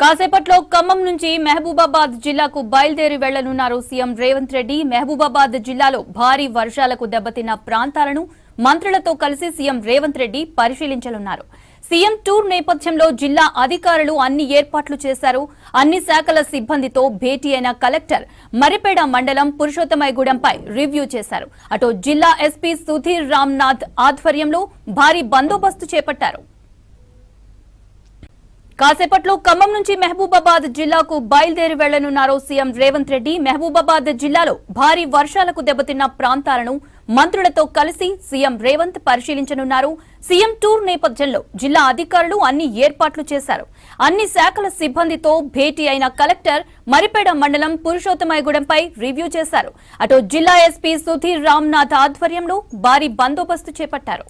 కాసేపట్లో ఖమ్మం నుంచి మహబూబాబాద్ జిల్లాకు బయలుదేరి వెళ్లనున్నారు సీఎం రేవంత్ రెడ్డి. మహబూబాబాద్ జిల్లాలో భారీ వర్షాలకు దెబ్బతిన్న ప్రాంతాలను మంత్రులతో కలిసి సీఎం రేవంత్ రెడ్డి పరిశీలించనున్నారు. సీఎం టూర్ నేపథ్యంలో జిల్లా అధికారులు అన్ని ఏర్పాట్లు చేశారు. అన్ని శాఖల సిబ్బందితో భేటీ అయిన కలెక్టర్ మరిపేడ మండలం పురుషోత్తమైగూడెంపై రివ్యూ చేశారు. అటు జిల్లా ఎస్పీ సుధీర్ రామ్నాథ్ ఆధ్వర్యంలో భారీ బందోబస్తు చేపట్టారు. కాసేపట్లో ఖమ్మం నుంచి మహబూబాబాద్ జిల్లాకు బయలుదేరి వెళ్లనున్నారు సీఎం రేవంత్ రెడ్డి. మహబూబాబాద్ జిల్లాలో భారీ వర్షాలకు దెబ్బతిన్న ప్రాంతాలను మంత్రులతో కలిసి సీఎం రేవంత్ పరిశీలించనున్నారు. సీఎం టూర్ నేపథ్యంలో జిల్లా అధికారులు అన్ని ఏర్పాట్లు చేశారు. అన్ని శాఖల సిబ్బందితో భేటీ అయిన కలెక్టర్ మరిపేడ మండలం పురుషోత్తమైగూడెంపై రివ్యూ చేశారు. అటు జిల్లా ఎస్పీ సుధీర్ రామ్నాథ్ ఆధ్వర్యంలో భారీ బందోబస్తు చేపట్టారు.